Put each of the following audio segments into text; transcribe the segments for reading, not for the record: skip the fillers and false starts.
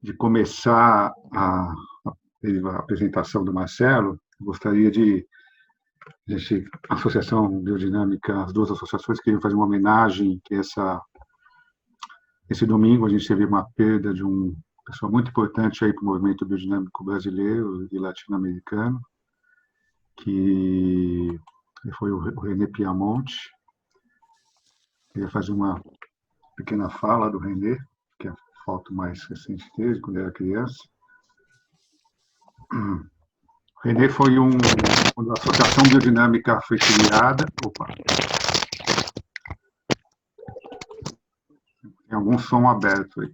de começar a apresentação do Marcelo, gostaria de a Associação Biodinâmica, as duas associações queriam fazer uma homenagem, que esse domingo a gente teve uma perda de uma pessoa muito importante aí para o movimento biodinâmico brasileiro e latino-americano, que foi o René Piamonte. Queria fazer uma pequena fala do René, que é a foto mais recente dele, quando era criança. O René foi quando a Associação Biodinâmica foi criada. Opa! Tem algum som aberto aí.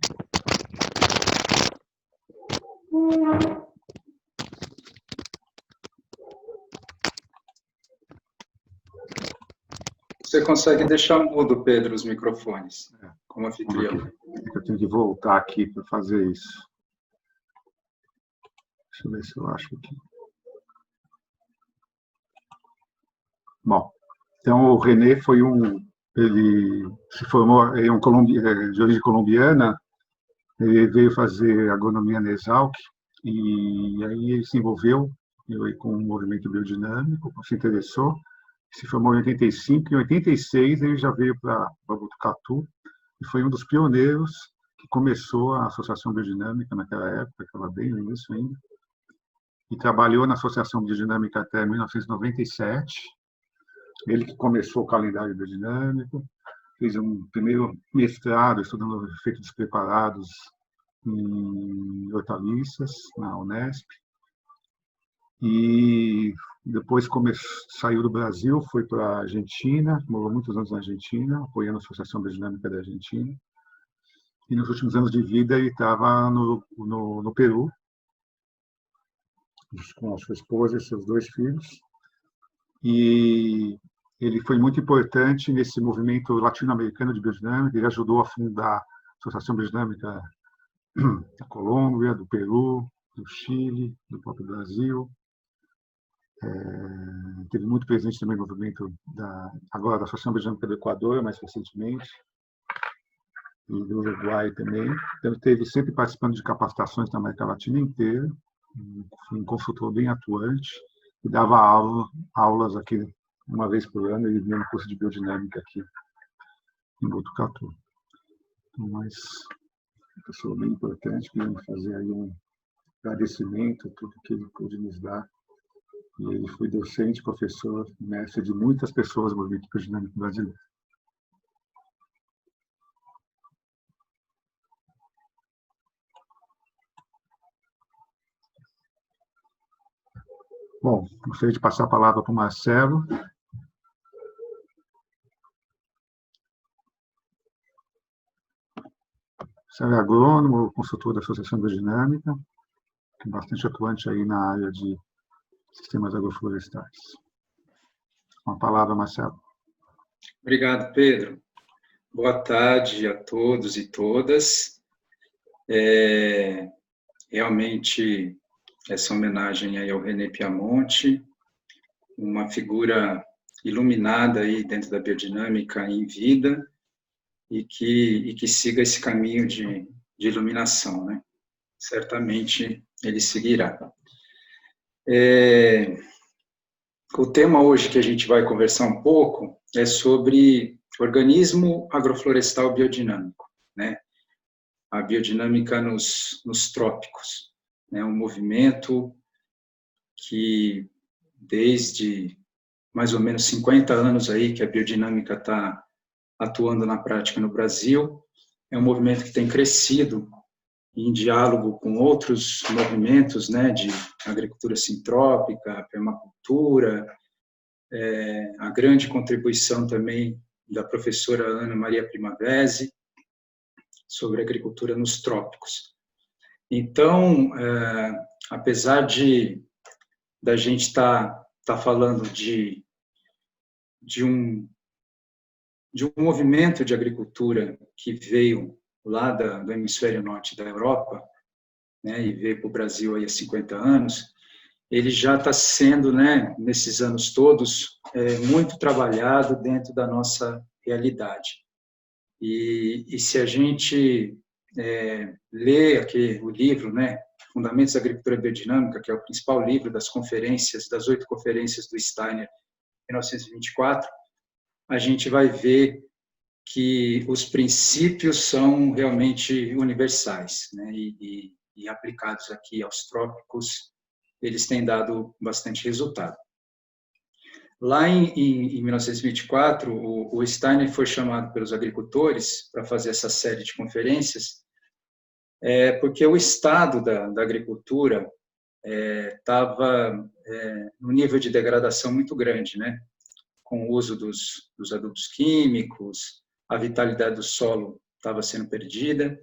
Você consegue deixar mudo, Pedro, os microfones, como anfitrião. Eu tenho que voltar aqui para fazer isso. Deixa eu ver se eu acho aqui. Bom, então o René foi ele se formou, é de origem colombiana, ele veio fazer agronomia na Exalc, e aí ele se envolveu com o movimento biodinâmico, se interessou, se formou em 85, em 86 ele já veio para Botucatu, e foi um dos pioneiros que começou a Associação Biodinâmica naquela época, que estava bem no início ainda, e trabalhou na Associação Biodinâmica até 1997, ele que começou o calendário biodinâmico, fez um primeiro mestrado estudando efeitos preparados em hortaliças, na Unesp, e depois saiu do Brasil, foi para a Argentina, morou muitos anos na Argentina, apoiando a Associação Biodinâmica da Argentina, e nos últimos anos de vida ele estava no Peru, com a sua esposa e seus 2 filhos, e ele foi muito importante nesse movimento latino-americano de biodinâmica, ele ajudou a fundar a Associação Biodinâmica da Colômbia, do Peru, do Chile, do próprio Brasil. Teve muito presente também no movimento agora da Associação Biodinâmica do Equador, mais recentemente, e do Uruguai também. Então, esteve sempre participando de capacitações na América Latina inteira, um consultor bem atuante, e dava aulas aqui uma vez por ano, ele vinha no curso de biodinâmica aqui em Botucatu. Então, mas uma pessoa bem importante, queremos fazer aí um agradecimento a tudo que ele pôde nos dar. E ele foi docente, professor, mestre de muitas pessoas no movimento biodinâmico brasileiro. Bom, gostaria de passar a palavra para o Marcelo. Marcelo é agrônomo, consultor da Associação Biodinâmica, que é bastante atuante aí na área de sistemas agroflorestais. Com a palavra, Marcelo. Obrigado, Pedro. Boa tarde a todos e todas. Realmente, essa homenagem aí ao René Piamonte, uma figura iluminada aí dentro da biodinâmica em vida e que siga esse caminho de iluminação, né? Certamente ele seguirá. O tema hoje que a gente vai conversar um pouco é sobre organismo agroflorestal biodinâmico, né? A biodinâmica nos trópicos, né? Um movimento que desde mais ou menos 50 anos aí que a biodinâmica está atuando na prática no Brasil, é um movimento que tem crescido em diálogo com outros movimentos, né, de agricultura sintrópica, permacultura, a grande contribuição também da professora Ana Maria Primavesi sobre agricultura nos trópicos. Então, apesar da gente estar falando de um movimento de agricultura que veio lá do hemisfério norte da Europa, né, e veio para o Brasil aí há 50 anos, ele já está sendo, né, nesses anos todos, muito trabalhado dentro da nossa realidade. E se a gente ler aqui o livro, né, Fundamentos da Agricultura Biodinâmica, que é o principal livro das conferências, das 8 conferências do Steiner, em 1924, a gente vai ver que os princípios são realmente universais, né, e aplicados aqui aos trópicos, eles têm dado bastante resultado. Lá em 1924, o Steiner foi chamado pelos agricultores para fazer essa série de conferências, porque o estado da agricultura estava num nível de degradação muito grande, né? Com o uso dos adubos químicos, a vitalidade do solo estava sendo perdida.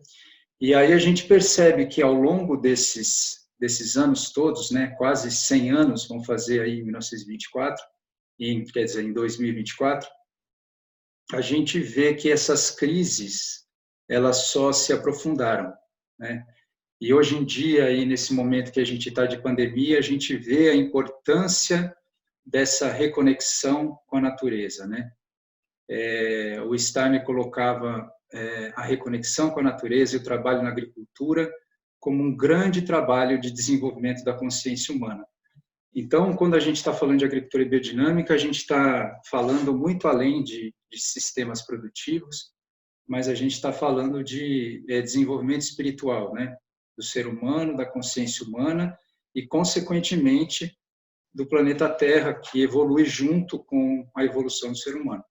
E aí a gente percebe que ao longo desses anos todos, né, quase 100 anos, vamos fazer aí em 1924, quer dizer, em 2024, a gente vê que essas crises, elas só se aprofundaram, né? E hoje em dia, aí nesse momento que a gente está de pandemia, a gente vê a importância dessa reconexão com a natureza, né? O Steiner colocava a reconexão com a natureza e o trabalho na agricultura como um grande trabalho de desenvolvimento da consciência humana. Então, quando a gente está falando de agricultura biodinâmica, a gente está falando muito além de sistemas produtivos, mas a gente está falando de desenvolvimento espiritual, né? Do ser humano, da consciência humana e, consequentemente, do planeta Terra, que evolui junto com a evolução do ser humano.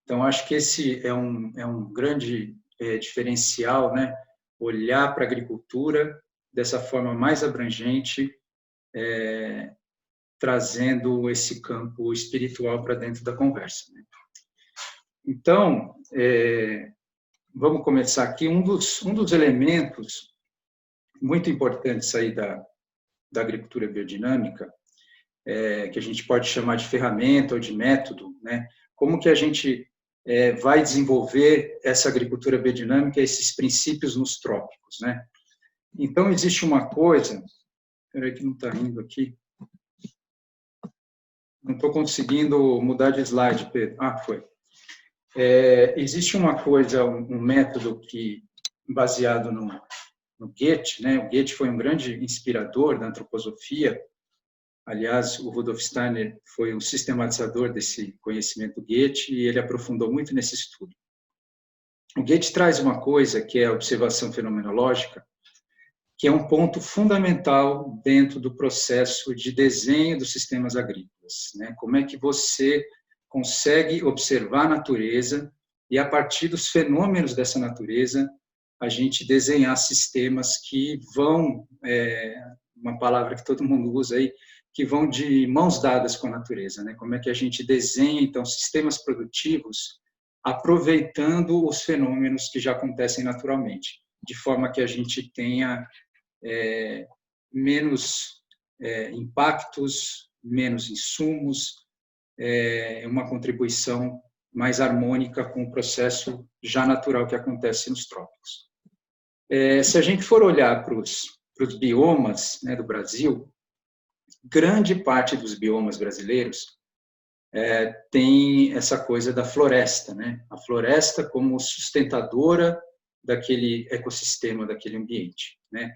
Então, acho que esse é um grande diferencial, né? Olhar para a agricultura dessa forma mais abrangente, trazendo esse campo espiritual para dentro da conversa, né? Então, vamos começar aqui. Um dos elementos muito importantes aí da agricultura biodinâmica, que a gente pode chamar de ferramenta ou de método, né? Como que a gente vai desenvolver essa agricultura biodinâmica, esses princípios nos trópicos, né? Então, existe uma coisa... Espera aí que não está indo aqui. Não estou conseguindo mudar de slide, Pedro. Ah, foi. Existe uma coisa, um método que, baseado no Goethe, né? O Goethe foi um grande inspirador da antroposofia. Aliás, o Rudolf Steiner foi um sistematizador desse conhecimento do Goethe e ele aprofundou muito nesse estudo. O Goethe traz uma coisa que é a observação fenomenológica, que é um ponto fundamental dentro do processo de desenho dos sistemas agrícolas, né? Como é que você consegue observar a natureza e, a partir dos fenômenos dessa natureza, a gente desenhar sistemas que vão, uma palavra que todo mundo usa aí, que vão de mãos dadas com a natureza, né? Como é que a gente desenha, então, sistemas produtivos aproveitando os fenômenos que já acontecem naturalmente, de forma que a gente tenha menos impactos, menos insumos, uma contribuição mais harmônica com o processo já natural que acontece nos trópicos. Se a gente for olhar para os biomas, né, do Brasil, grande parte dos biomas brasileiros tem essa coisa da floresta, né? A floresta como sustentadora daquele ecossistema, daquele ambiente, né?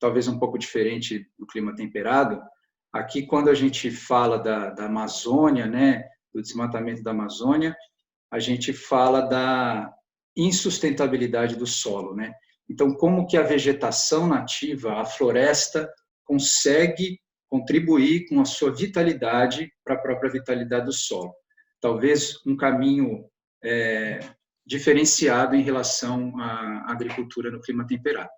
Talvez um pouco diferente do clima temperado. Aqui, quando a gente fala da Amazônia, né, do desmatamento da Amazônia, a gente fala da insustentabilidade do solo, né? Então, como que a vegetação nativa, a floresta, consegue contribuir com a sua vitalidade para a própria vitalidade do solo? Talvez um caminho diferenciado em relação à agricultura no clima temperado.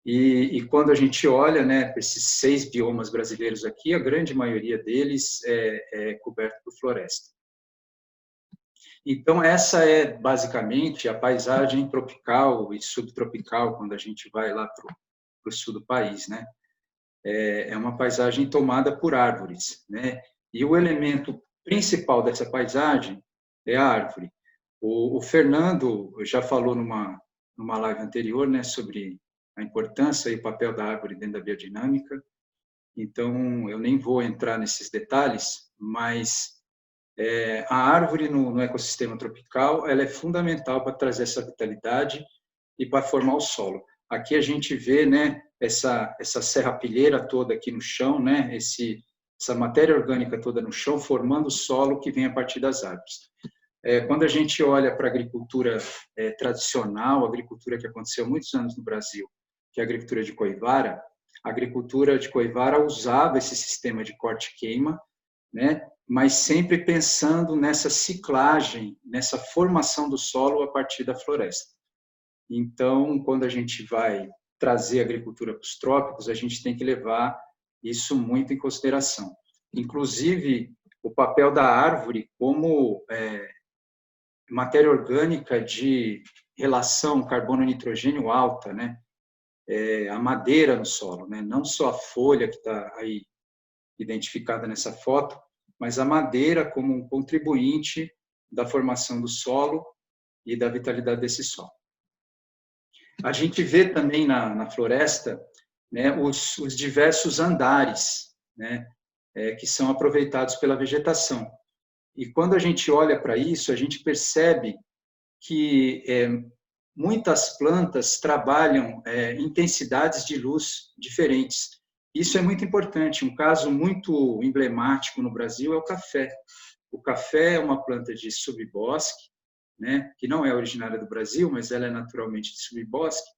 E quando a gente olha, né, para esses 6 biomas brasileiros aqui, a grande maioria deles é coberto por floresta. Então, essa é basicamente a paisagem tropical e subtropical, quando a gente vai lá para o sul do país, né? É uma paisagem tomada por árvores, né? E o elemento principal dessa paisagem é a árvore. O Fernando já falou numa live anterior, né, sobre a importância e o papel da árvore dentro da biodinâmica. Então, eu nem vou entrar nesses detalhes, mas A árvore no ecossistema tropical, ela é fundamental para trazer essa vitalidade e para formar o solo. Aqui a gente vê, né, essa serrapilheira toda aqui no chão, né, essa matéria orgânica toda no chão, formando o solo que vem a partir das árvores. Quando a gente olha para a agricultura tradicional, a agricultura que aconteceu há muitos anos no Brasil, que é a agricultura de Coivara, a agricultura de Coivara usava esse sistema de corte-queima, né, mas sempre pensando nessa ciclagem, nessa formação do solo a partir da floresta. Então, quando a gente vai trazer a agricultura para os trópicos, a gente tem que levar isso muito em consideração. Inclusive, o papel da árvore como matéria orgânica de relação carbono-nitrogênio alta, né? A madeira no solo, né? Não só a folha que está aí identificada nessa foto, mas a madeira como um contribuinte da formação do solo e da vitalidade desse solo. A gente vê também na floresta, né, os diversos andares, né, que são aproveitados pela vegetação. E quando a gente olha para isso, a gente percebe que muitas plantas trabalham intensidades de luz diferentes. Isso é muito importante. Um caso muito emblemático no Brasil é o café. O café é uma planta de subbosque, né, que não é originária do Brasil, mas ela é naturalmente de subbosque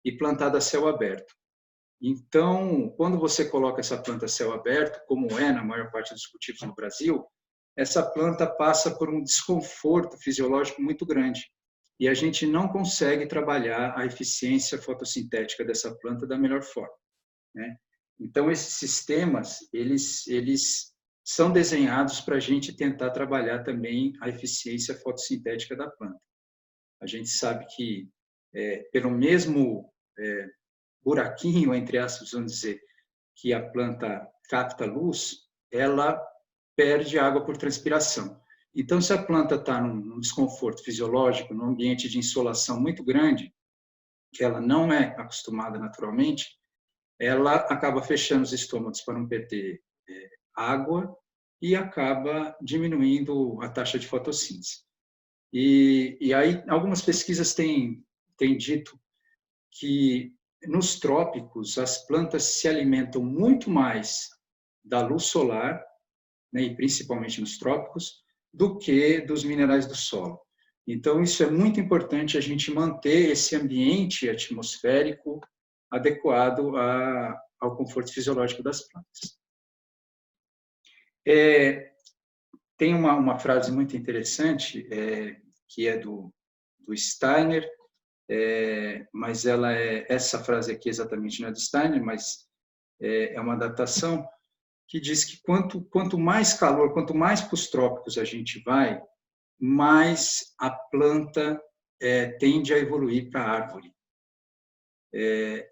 e plantada a céu aberto. Então, quando você coloca essa planta a céu aberto, como é na maior parte dos cultivos no Brasil, essa planta passa por um desconforto fisiológico muito grande. E a gente não consegue trabalhar a eficiência fotossintética dessa planta da melhor forma, né? Então, esses sistemas, eles são desenhados para a gente tentar trabalhar também a eficiência fotossintética da planta. A gente sabe que, pelo mesmo buraquinho, entre aspas, vamos dizer, que a planta capta luz, ela perde água por transpiração. Então, se a planta está num desconforto fisiológico, num ambiente de insolação muito grande, que ela não é acostumada naturalmente, ela acaba fechando os estômagos para não perder água e acaba diminuindo a taxa de fotossíntese. E aí, algumas pesquisas têm dito que nos trópicos as plantas se alimentam muito mais da luz solar, né, e principalmente nos trópicos, do que dos minerais do solo. Então, isso é muito importante a gente manter esse ambiente atmosférico adequado ao conforto fisiológico das plantas. Tem uma frase muito interessante, que é do Steiner, mas essa frase aqui exatamente não é do Steiner, mas é uma adaptação, que diz que quanto mais calor, quanto mais para os trópicos a gente vai, mais a planta tende a evoluir para a árvore.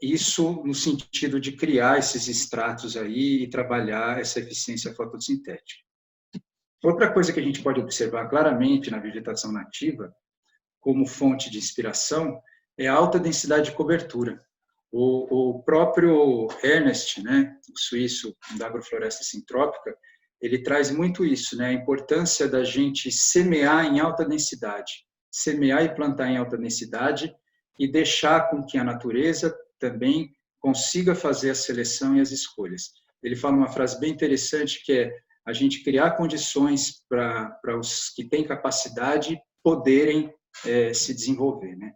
Isso no sentido de criar esses estratos aí e trabalhar essa eficiência fotossintética. Outra coisa que a gente pode observar claramente na vegetação nativa, como fonte de inspiração, é a alta densidade de cobertura. O próprio Ernest, né, o suíço da agrofloresta sintrópica, ele traz muito isso, né, a importância da gente semear em alta densidade, semear e plantar em alta densidade e deixar com que a natureza também consiga fazer a seleção e as escolhas. Ele fala uma frase bem interessante que é a gente criar condições para os que têm capacidade poderem se desenvolver, né?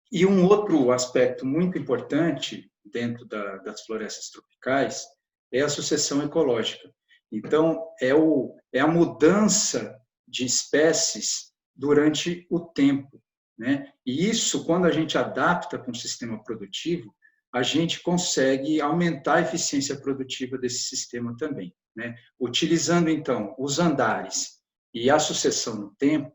E um outro aspecto muito importante dentro das florestas tropicais é a sucessão ecológica. Então, é a mudança de espécies durante o tempo, né? E isso, quando a gente adapta para um sistema produtivo, a gente consegue aumentar a eficiência produtiva desse sistema também, né? Utilizando, então, os andares e a sucessão no tempo,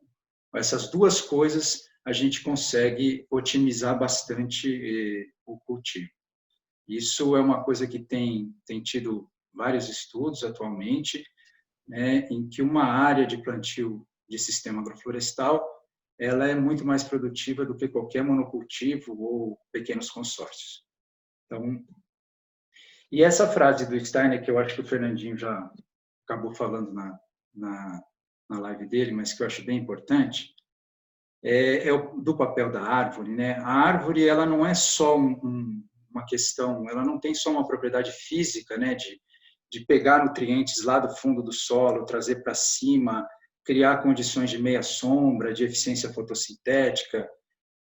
essas duas coisas a gente consegue otimizar bastante o cultivo. Isso é uma coisa que tem tido vários estudos atualmente, né, em que uma área de plantio de sistema agroflorestal ela é muito mais produtiva do que qualquer monocultivo ou pequenos consórcios. Então, e essa frase do Steiner, que eu acho que o Fernandinho já acabou falando na live dele, mas que eu acho bem importante, é do papel da árvore, né? A árvore, ela não é só uma questão, ela não tem só uma propriedade física, né? De pegar nutrientes lá do fundo do solo, trazer para cima, criar condições de meia sombra, de eficiência fotossintética.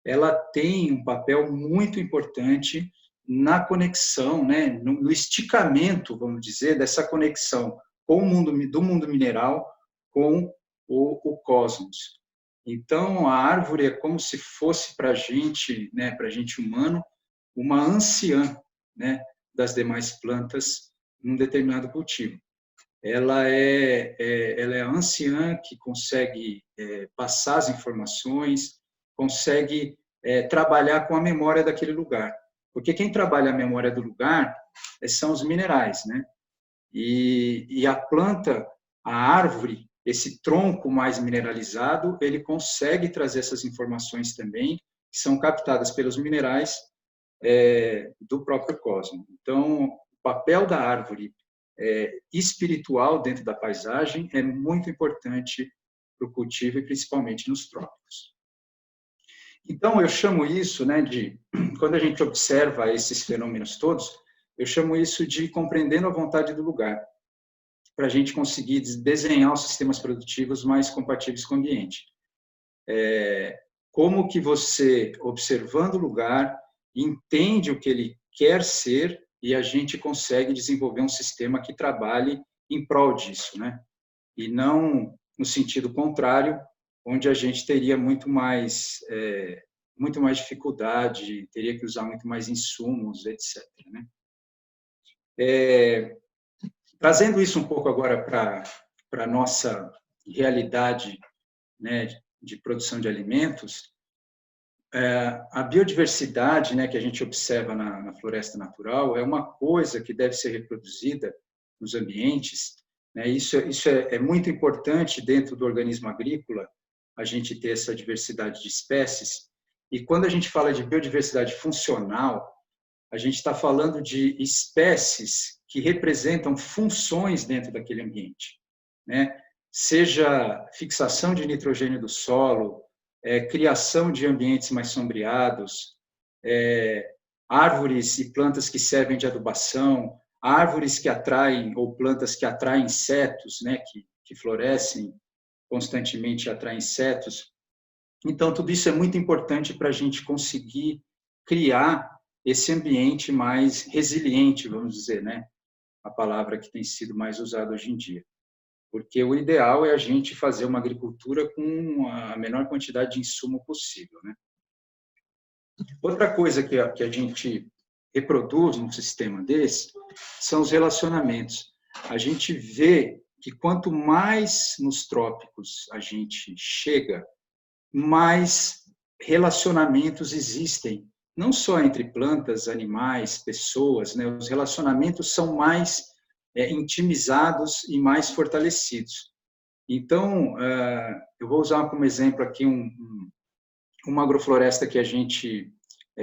Ela tem um papel muito importante na conexão, né? No esticamento, vamos dizer, dessa conexão com o mundo, do mundo mineral com o cosmos. Então, a árvore é como se fosse para a gente, né, para a gente humano, uma anciã, né, das demais plantas num determinado cultivo. Ela é a anciã que consegue passar as informações, consegue trabalhar com a memória daquele lugar. Porque quem trabalha a memória do lugar são os minerais, né? E a planta, a árvore, esse tronco mais mineralizado, ele consegue trazer essas informações também, que são captadas pelos minerais do próprio cosmos. Então, o papel da árvore espiritual dentro da paisagem é muito importante para o cultivo e principalmente nos trópicos. Então, eu chamo isso, né, quando a gente observa esses fenômenos todos, eu chamo isso de compreendendo a vontade do lugar, para a gente conseguir desenhar os sistemas produtivos mais compatíveis com o ambiente. Como que você, observando o lugar, entende o que ele quer ser e a gente consegue desenvolver um sistema que trabalhe em prol disso, né? E não no sentido contrário, onde a gente teria muito mais dificuldade, teria que usar muito mais insumos, etc. Né? Trazendo isso um pouco agora para a nossa realidade, né, de produção de alimentos, a biodiversidade, né, que a gente observa na floresta natural é uma coisa que deve ser reproduzida nos ambientes, né? Isso é muito importante dentro do organismo agrícola, a gente ter essa diversidade de espécies. E quando a gente fala de biodiversidade funcional, a gente está falando de espécies que representam funções dentro daquele ambiente, né? Seja fixação de nitrogênio do solo, criação de ambientes mais sombreados, árvores e plantas que servem de adubação, árvores que atraem, ou plantas que atraem insetos, né, que florescem constantemente e atraem insetos. Então, tudo isso é muito importante para a gente conseguir criar esse ambiente mais resiliente, vamos dizer, né? A palavra que tem sido mais usada hoje em dia. Porque o ideal é a gente fazer uma agricultura com a menor quantidade de insumo possível, né? Outra coisa que a gente reproduz num sistema desse são os relacionamentos. A gente vê que quanto mais nos trópicos a gente chega, mais relacionamentos existem, não só entre plantas, animais, pessoas, né? Os relacionamentos são mais intimizados e mais fortalecidos. Então, eu vou usar como exemplo aqui uma agrofloresta que a gente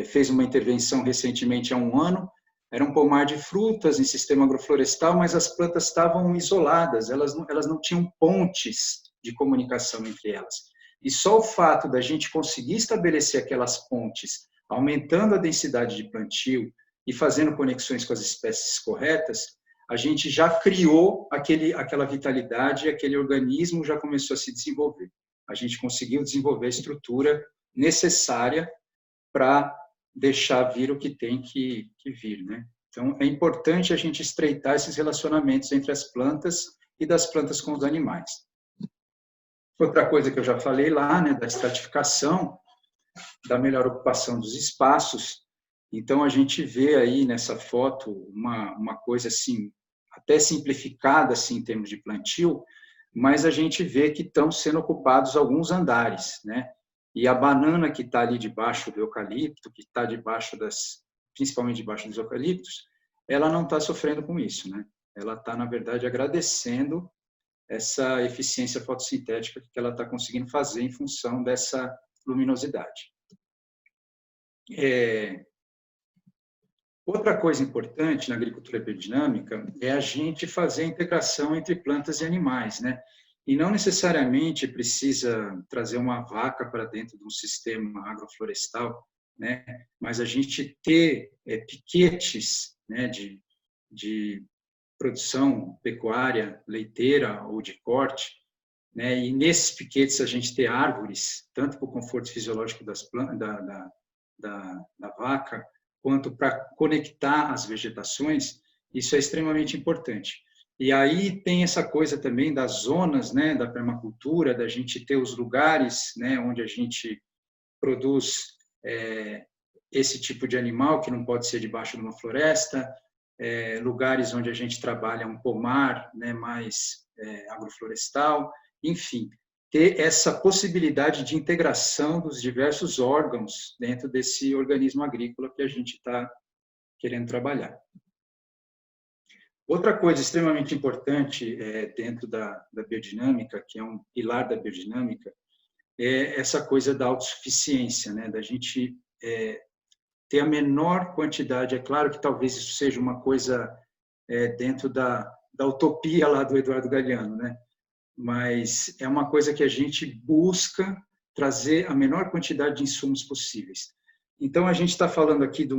fez uma intervenção recentemente há um ano. Era um pomar de frutas em sistema agroflorestal, mas as plantas estavam isoladas, elas não tinham pontes de comunicação entre elas. E só o fato da gente conseguir estabelecer aquelas pontes, aumentando a densidade de plantio e fazendo conexões com as espécies corretas, a gente já criou aquela vitalidade, aquele organismo já começou a se desenvolver. A gente conseguiu desenvolver a estrutura necessária para deixar vir o que tem que vir, né? Então, é importante a gente estreitar esses relacionamentos entre as plantas e das plantas com os animais. Outra coisa que eu já falei lá, né, da estratificação, da melhor ocupação dos espaços. Então, a gente vê aí nessa foto uma coisa assim, até simplificada assim, em termos de plantio, mas a gente vê que estão sendo ocupados alguns andares, né? E a banana que está ali debaixo do eucalipto, que está principalmente debaixo dos eucaliptos, ela não está sofrendo com isso, né? Ela está, na verdade, agradecendo essa eficiência fotossintética que ela está conseguindo fazer em função dessa luminosidade. Outra coisa importante na agricultura biodinâmica é a gente fazer a integração entre plantas e animais, né? E não necessariamente precisa trazer uma vaca para dentro de um sistema agroflorestal, né? Mas a gente ter piquetes, né, de produção pecuária, leiteira ou de corte, né? E nesses piquetes a gente ter árvores, tanto para o conforto fisiológico da vaca, quanto para conectar as vegetações, isso é extremamente importante. E aí tem essa coisa também das zonas, né, da permacultura, da gente ter os lugares, né, onde a gente produz esse tipo de animal, que não pode ser debaixo de uma floresta, lugares onde a gente trabalha um pomar, né, mais agroflorestal, enfim, ter essa possibilidade de integração dos diversos órgãos dentro desse organismo agrícola que a gente está querendo trabalhar. Outra coisa extremamente importante dentro da biodinâmica, que é um pilar da biodinâmica, é essa coisa da autossuficiência, né? Da gente ter a menor quantidade. É claro que talvez isso seja uma coisa dentro da utopia lá do Eduardo Galeano, né? Mas é uma coisa que a gente busca trazer a menor quantidade de insumos possíveis. Então, a gente está falando aqui de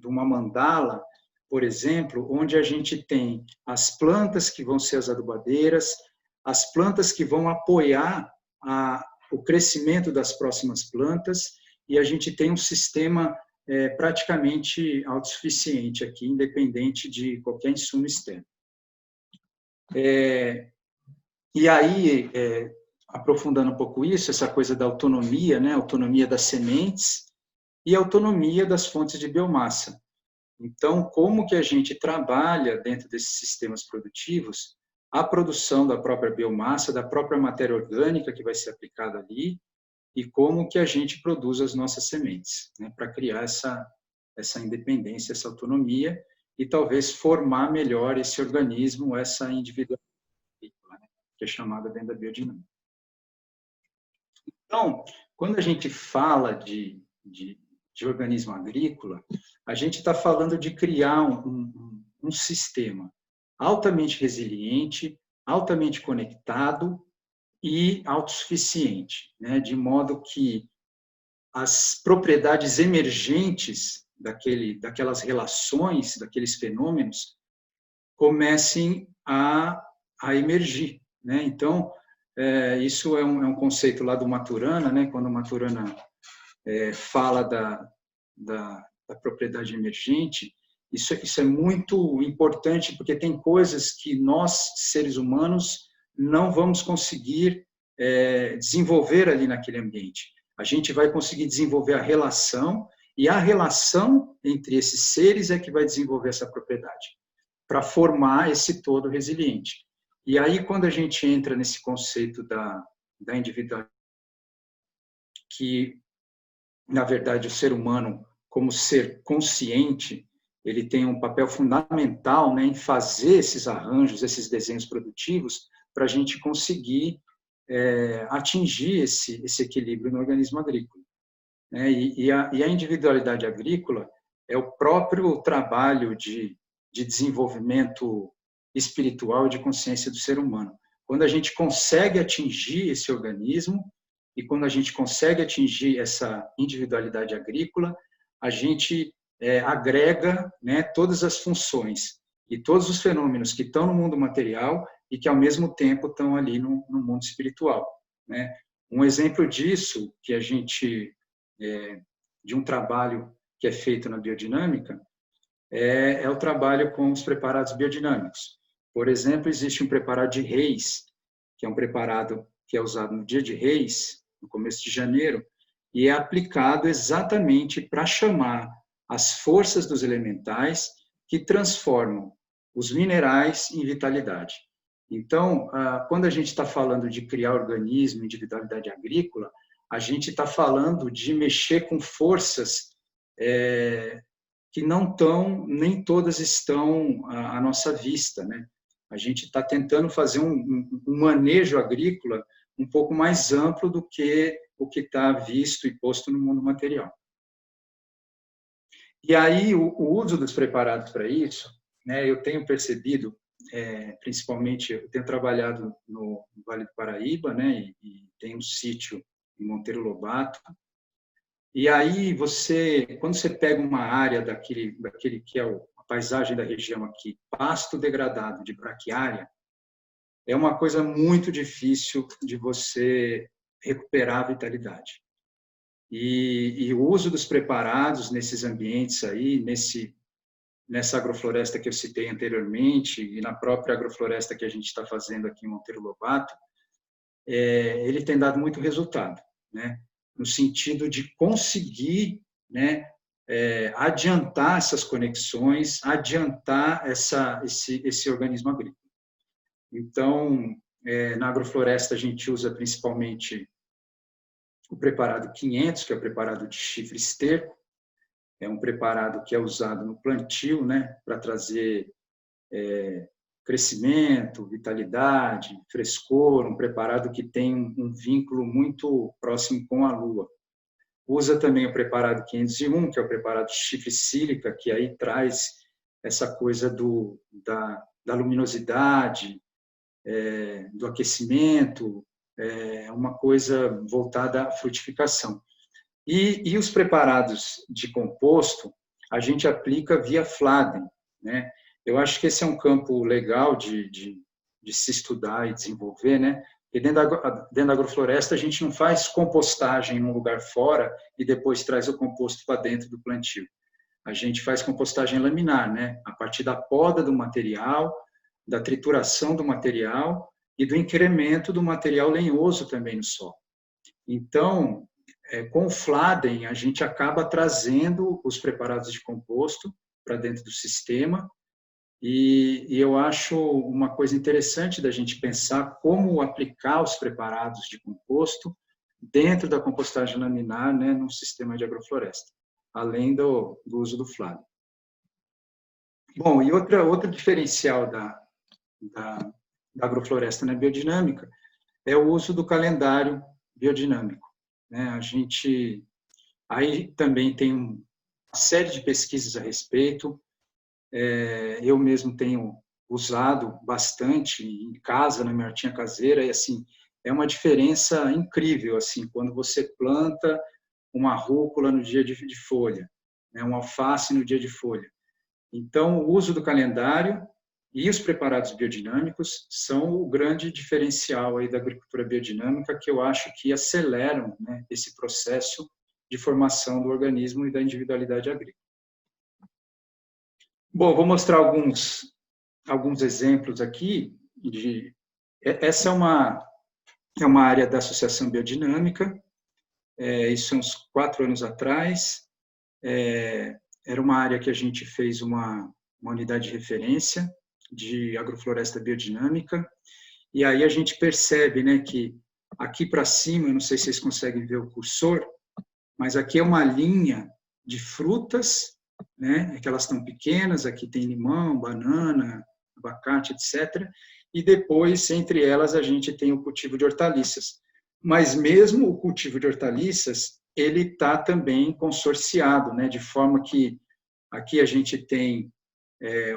uma mandala, por exemplo, onde a gente tem as plantas que vão ser as adubadeiras, as plantas que vão apoiar o crescimento das próximas plantas, e a gente tem um sistema praticamente autossuficiente aqui, independente de qualquer insumo externo. E aí, aprofundando um pouco isso, essa coisa da autonomia, né, autonomia das sementes e autonomia das fontes de biomassa. Então, como que a gente trabalha dentro desses sistemas produtivos a produção da própria biomassa, da própria matéria orgânica que vai ser aplicada ali, e como que a gente produz as nossas sementes, né, para criar essa independência, essa autonomia, e talvez formar melhor esse organismo, essa individualidade, né, que é chamada dentro da biodinâmica. Então, quando a gente fala de organismo agrícola, a gente está falando de criar um sistema altamente resiliente, altamente conectado e autossuficiente, né? De modo que as propriedades emergentes daquelas relações, daqueles fenômenos, comecem a emergir, né? Então, isso é um conceito lá do Maturana, né? Quando o Maturana fala da propriedade emergente, isso é muito importante, porque tem coisas que nós, seres humanos, não vamos conseguir desenvolver ali naquele ambiente. A gente vai conseguir desenvolver a relação, e a relação entre esses seres é que vai desenvolver essa propriedade, para formar esse todo resiliente. E aí, quando a gente entra nesse conceito da individualidade, que, na verdade, o ser humano, como ser consciente, ele tem um papel fundamental, né, em fazer esses arranjos, esses desenhos produtivos, para a gente conseguir atingir esse equilíbrio no organismo agrícola. Né? E a individualidade agrícola é o próprio trabalho de desenvolvimento espiritual e de consciência do ser humano. Quando a gente consegue atingir esse organismo, e quando a gente consegue atingir essa individualidade agrícola, a gente agrega, né, todas as funções e todos os fenômenos que estão no mundo material e que, ao mesmo tempo, estão ali no mundo espiritual. Né? Um exemplo disso, que a gente, de um trabalho que é feito na biodinâmica, é o trabalho com os preparados biodinâmicos. Por exemplo, existe um preparado de Reis, que é um preparado que é usado no dia de Reis, no começo de janeiro, e é aplicado exatamente para chamar as forças dos elementais que transformam os minerais em vitalidade. Então, quando a gente está falando de criar organismo, individualidade agrícola, a gente está falando de mexer com forças que não estão, nem todas estão à nossa vista, né? A gente está tentando fazer um manejo agrícola um pouco mais amplo do que o que está visto e posto no mundo material. E aí, o uso dos preparados para isso, né, eu tenho percebido principalmente, eu tenho trabalhado no Vale do Paraíba, né, e tenho um sítio em Monteiro Lobato. E aí quando você pega uma área daquele que é a paisagem da região aqui, pasto degradado de braquiária, é uma coisa muito difícil de você recuperar a vitalidade. E o uso dos preparados nesses ambientes aí, nessa agrofloresta que eu citei anteriormente e na própria agrofloresta que a gente está fazendo aqui em Monteiro Lobato, ele tem dado muito resultado, né? No sentido de conseguir, né, adiantar essas conexões, adiantar esse organismo agrícola. Então, na agrofloresta a gente usa principalmente o preparado 500, que é o preparado de chifre esterco. É um preparado que é usado no plantio, né, para trazer crescimento, vitalidade, frescor, um preparado que tem um vínculo muito próximo com a lua. Usa também o preparado 501, que é o preparado de chifre sílica, que aí traz essa coisa da luminosidade, do aquecimento, uma coisa voltada à frutificação. E os preparados de composto, a gente aplica via Fladen, né? Eu acho que esse é um campo legal de se estudar e desenvolver, né? Porque dentro da agrofloresta a gente não faz compostagem em um lugar fora e depois traz o composto para dentro do plantio. A gente faz compostagem laminar, né? A partir da poda do material, da trituração do material e do incremento do material lenhoso também no solo. Então, com o Fladen, a gente acaba trazendo os preparados de composto para dentro do sistema e eu acho uma coisa interessante da gente pensar como aplicar os preparados de composto dentro da compostagem laminar, né, num sistema de agrofloresta, além do uso do Fladen. Bom, e outro diferencial da agrofloresta na biodinâmica é o uso do calendário biodinâmico, né? A gente aí também tem uma série de pesquisas a respeito. Eu mesmo tenho usado bastante em casa, na minha hortinha caseira, e assim, é uma diferença incrível, assim, quando você planta uma rúcula no dia de folha, né, um alface no dia de folha. Então, o uso do calendário e os preparados biodinâmicos são o grande diferencial aí da agricultura biodinâmica, que eu acho que aceleram, né, esse processo de formação do organismo e da individualidade agrícola. Bom, vou mostrar alguns exemplos aqui. Essa é uma área da Associação Biodinâmica, isso uns 4 anos atrás. Era uma área que a gente fez uma unidade de referência de agrofloresta biodinâmica, e aí a gente percebe, né, que aqui para cima, eu não sei se vocês conseguem ver o cursor, mas aqui é uma linha de frutas, né, que elas estão pequenas, aqui tem limão, banana, abacate, etc., e depois, entre elas, a gente tem o cultivo de hortaliças. Mas mesmo o cultivo de hortaliças, ele está também consorciado, né, de forma que aqui a gente tem,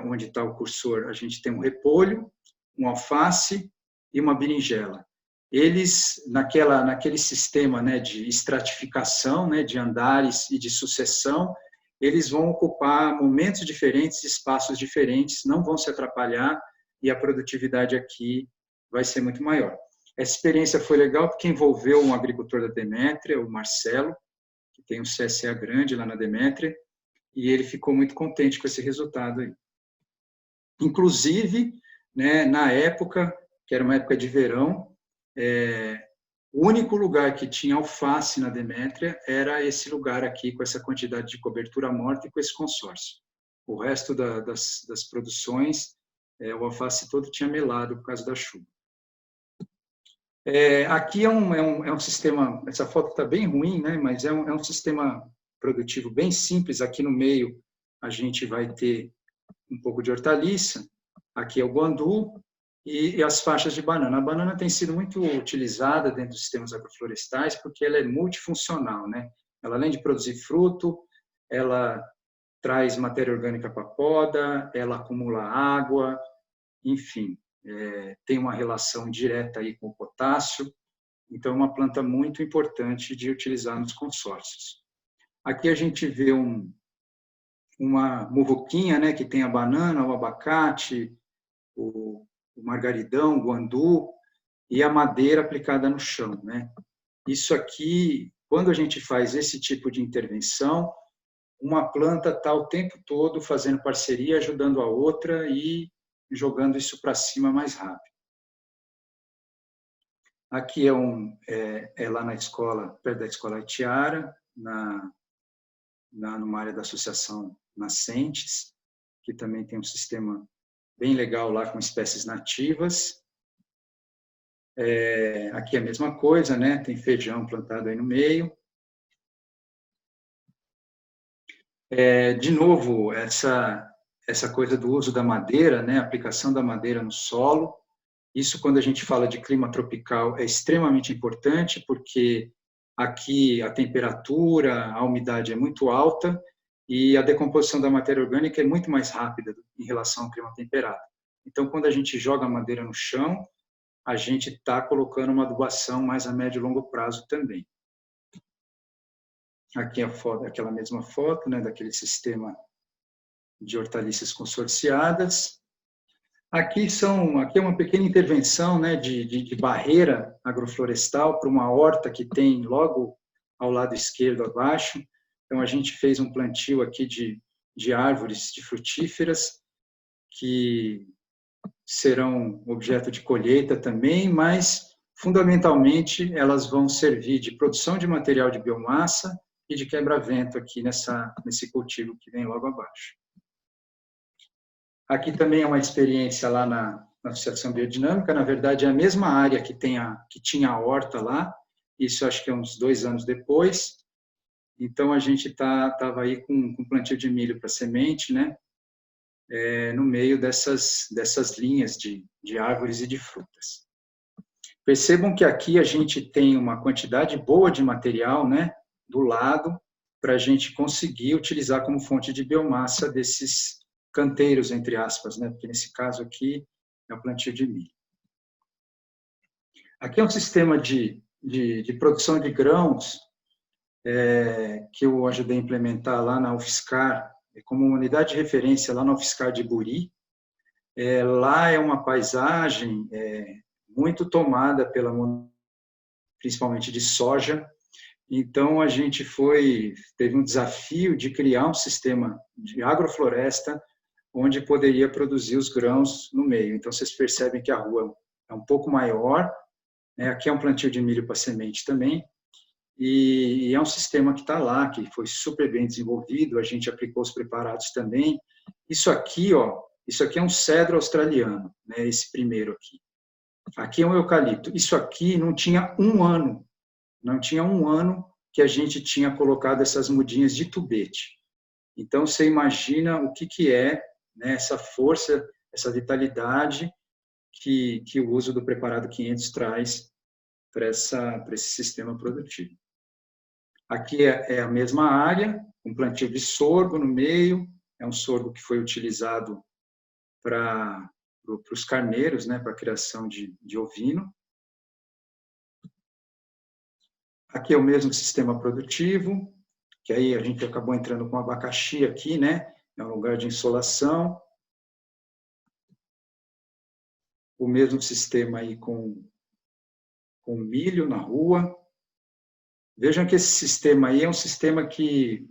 onde está o cursor, a gente tem um repolho, um alface e uma berinjela. Eles, naquele sistema, né, de estratificação, né, de andares e de sucessão, eles vão ocupar momentos diferentes, espaços diferentes, não vão se atrapalhar e a produtividade aqui vai ser muito maior. Essa experiência foi legal porque envolveu um agricultor da Demétria, o Marcelo, que tem um CSA grande lá na Demétria, e ele ficou muito contente com esse resultado aí. Inclusive, né, na época, que era uma época de verão, o único lugar que tinha alface na Demétria era esse lugar aqui, com essa quantidade de cobertura morta e com esse consórcio. O resto das produções, o alface todo tinha melado por causa da chuva. Aqui é um sistema, essa foto está bem ruim, né, mas é um sistema produtivo bem simples. Aqui no meio a gente vai ter um pouco de hortaliça, aqui é o guandu e as faixas de banana. A banana tem sido muito utilizada dentro dos sistemas agroflorestais porque ela é multifuncional, né? Ela, além de produzir fruto, ela traz matéria orgânica para a poda, ela acumula água, enfim, tem uma relação direta aí com o potássio, então é uma planta muito importante de utilizar nos consórcios. Aqui a gente vê uma muvuquinha, né, que tem a banana, o abacate, o margaridão, o guandu e a madeira aplicada no chão, né? Isso aqui, quando a gente faz esse tipo de intervenção, uma planta está o tempo todo fazendo parceria, ajudando a outra e jogando isso para cima mais rápido. Aqui é lá na escola, perto da escola Itiara, numa área da associação Nascentes, que também tem um sistema bem legal lá com espécies nativas. Aqui é a mesma coisa, né? Tem feijão plantado aí no meio. De novo, essa coisa do uso da madeira, né? A aplicação da madeira no solo. Isso, quando a gente fala de clima tropical, é extremamente importante, porque aqui a temperatura, a umidade é muito alta e a decomposição da matéria orgânica é muito mais rápida em relação ao clima temperado. Então, quando a gente joga a madeira no chão, a gente está colocando uma adubação mais a médio e longo prazo também. Aqui a foto, aquela mesma foto, né, daquele sistema de hortaliças consorciadas. Aqui é uma pequena intervenção, né, de barreira agroflorestal para uma horta que tem logo ao lado esquerdo abaixo. Então, a gente fez um plantio aqui de árvores de frutíferas que serão objeto de colheita também, mas, fundamentalmente, elas vão servir de produção de material de biomassa e de quebra-vento aqui nesse cultivo que vem logo abaixo. Aqui também é uma experiência lá na Associação Biodinâmica, na verdade é a mesma área que tinha a horta lá, isso acho que é uns 2 anos depois. Então a gente estava aí com plantio de milho para semente, né? No meio dessas linhas de árvores e de frutas. Percebam que aqui a gente tem uma quantidade boa de material, né, do lado, para a gente conseguir utilizar como fonte de biomassa desses canteiros, entre aspas, né? Porque nesse caso aqui é o plantio de milho. Aqui é um sistema de produção de grãos que eu ajudei a implementar lá na UFSCar, como uma unidade de referência lá na UFSCar de Buri. Lá é uma paisagem muito tomada principalmente de soja. Então, a gente teve um desafio de criar um sistema de agrofloresta onde poderia produzir os grãos no meio. Então, vocês percebem que a rua é um pouco maior, né? Aqui é um plantio de milho para semente também, e é um sistema que está lá, que foi super bem desenvolvido, a gente aplicou os preparados também. Isso aqui é um cedro australiano, né? Esse primeiro aqui. Aqui é um eucalipto. Isso aqui não tinha um ano que a gente tinha colocado essas mudinhas de tubete. Então, você imagina o que é, né, essa força, essa vitalidade que o uso do preparado 500 traz para esse sistema produtivo. Aqui é a mesma área, um plantio de sorgo no meio, é um sorgo que foi utilizado para os carneiros, né, para a criação de ovino. Aqui é o mesmo sistema produtivo, que aí a gente acabou entrando com abacaxi aqui, né? É um lugar de insolação. O mesmo sistema aí com milho na rua. Vejam que esse sistema aí é um sistema que,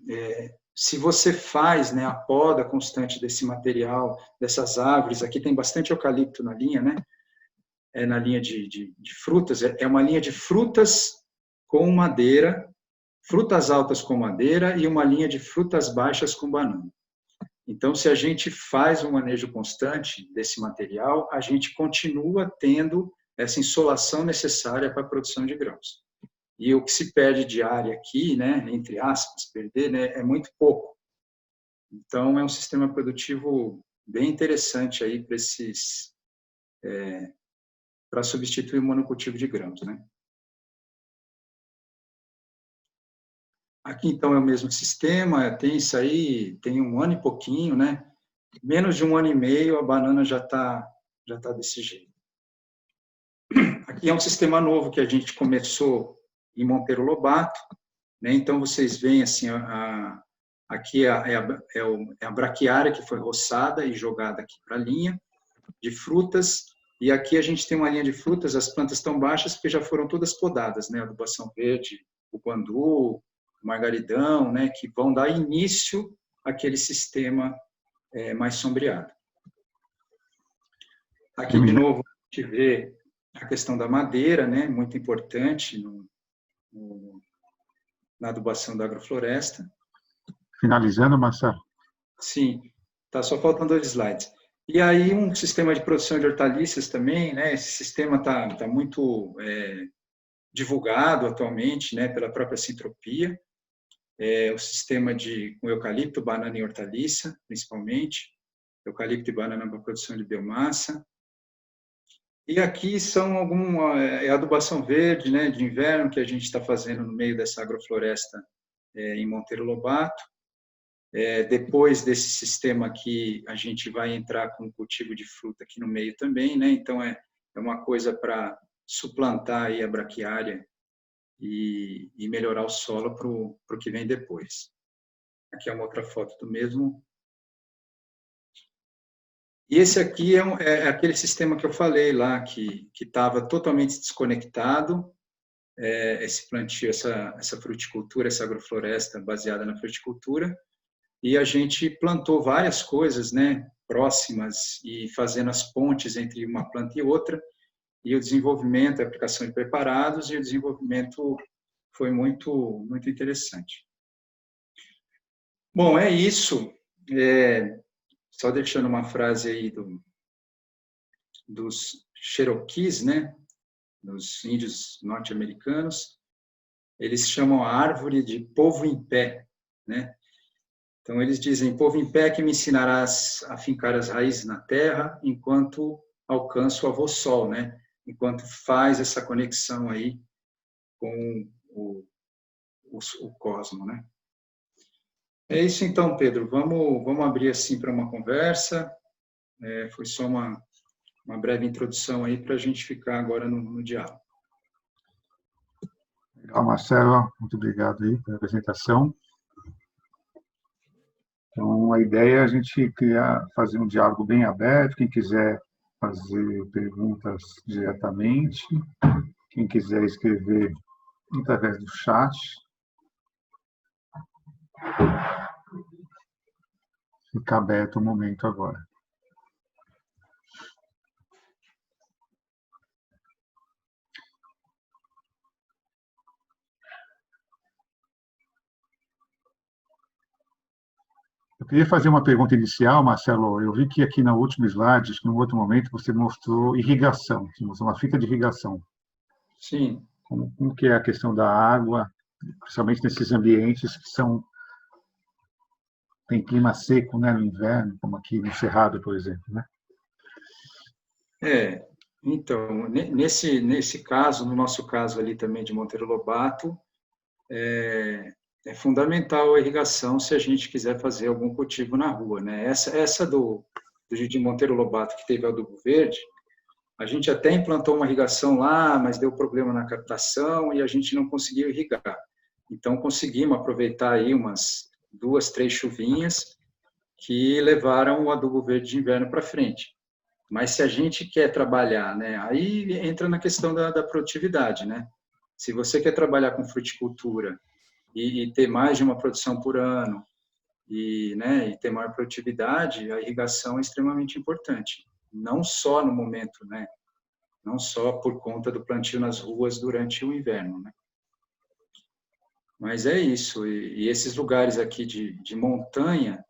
se você faz, né, a poda constante desse material, dessas árvores, aqui tem bastante eucalipto na linha, né? Na linha de frutas, é uma linha de frutas com madeira, frutas altas com madeira e uma linha de frutas baixas com banana. Então, se a gente faz um manejo constante desse material, a gente continua tendo essa insolação necessária para a produção de grãos. E o que se perde de área aqui, né, entre aspas, perder, né, é muito pouco. Então, é um sistema produtivo bem interessante aí para substituir o monocultivo de grãos, né? Aqui, então, é o mesmo sistema, tem isso aí, tem 1 ano e pouquinho, né? Menos de 1 ano e meio, a banana já está tá desse jeito. Aqui é um sistema novo que a gente começou em Monteiro Lobato, né? Então, vocês veem assim, aqui é a braquiária que foi roçada e jogada aqui para a linha de frutas, e aqui a gente tem uma linha de frutas, as plantas estão baixas porque já foram todas podadas, né? Adubação verde, o guandu, o margaridão, né? Que vão dar início àquele sistema mais sombreado. Aqui, de novo, a gente vê a questão da madeira, né? Muito importante na adubação da agrofloresta. Finalizando, Marcelo? Sim, tá só faltando 2 slides. E aí um sistema de produção de hortaliças também, né? Esse sistema tá muito divulgado atualmente, né? Pela própria Sintropia. O sistema com eucalipto, banana e hortaliça, principalmente. Eucalipto e banana para produção de biomassa. E aqui são adubação verde, né? De inverno que a gente está fazendo no meio dessa agrofloresta em Monteiro Lobato. Depois desse sistema aqui, a gente vai entrar com o cultivo de fruta aqui no meio também, né? Então, é uma coisa para suplantar aí a braquiária e melhorar o solo para o que vem depois. Aqui é uma outra foto do mesmo. E esse aqui é aquele sistema que eu falei lá, que estava totalmente desconectado, esse plantio, essa fruticultura, essa agrofloresta baseada na fruticultura, e a gente plantou várias coisas, né, próximas e fazendo as pontes entre uma planta e outra, e o desenvolvimento, a aplicação de preparados, e o desenvolvimento foi muito, muito interessante. Bom, é isso. Só deixando uma frase aí dos Cherokees, né, dos índios norte-americanos, eles chamam a árvore de povo em pé, né? Então, eles dizem, povo em pé que me ensinarás a fincar as raízes na terra enquanto alcanço o avô sol, né? Enquanto faz essa conexão aí com o cosmo, né? É isso então, Pedro. Vamos abrir assim para uma conversa. Foi só uma breve introdução aí para a gente ficar agora no diálogo. Legal, Marcelo. Muito obrigado aí pela apresentação. Então, a ideia é a gente fazer um diálogo bem aberto. Quem quiser fazer perguntas diretamente, quem quiser escrever através do chat. Fica aberto o momento agora. Eu queria fazer uma pergunta inicial, Marcelo. Eu vi que aqui no último slide, acho que num outro momento, você mostrou irrigação, você mostrou uma fita de irrigação. Sim. Como que é a questão da água, principalmente nesses ambientes que tem clima seco, né, no inverno, como aqui no Cerrado, por exemplo, né? Então, nesse caso, no nosso caso ali também de Monteiro Lobato, é fundamental a irrigação se a gente quiser fazer algum cultivo na rua, né? Essa do de Monteiro Lobato, que teve adubo verde, a gente até implantou uma irrigação lá, mas deu problema na captação e a gente não conseguiu irrigar. Então, conseguimos aproveitar aí umas 2, 3 chuvinhas que levaram o adubo verde de inverno para frente. Mas se a gente quer trabalhar, né, aí entra na questão da produtividade, né? Se você quer trabalhar com fruticultura e ter mais de uma produção por ano e ter maior produtividade, a irrigação é extremamente importante. Não só no momento, né? Não só por conta do plantio nas ruas durante o inverno, né? Mas é isso. E esses lugares aqui de montanha,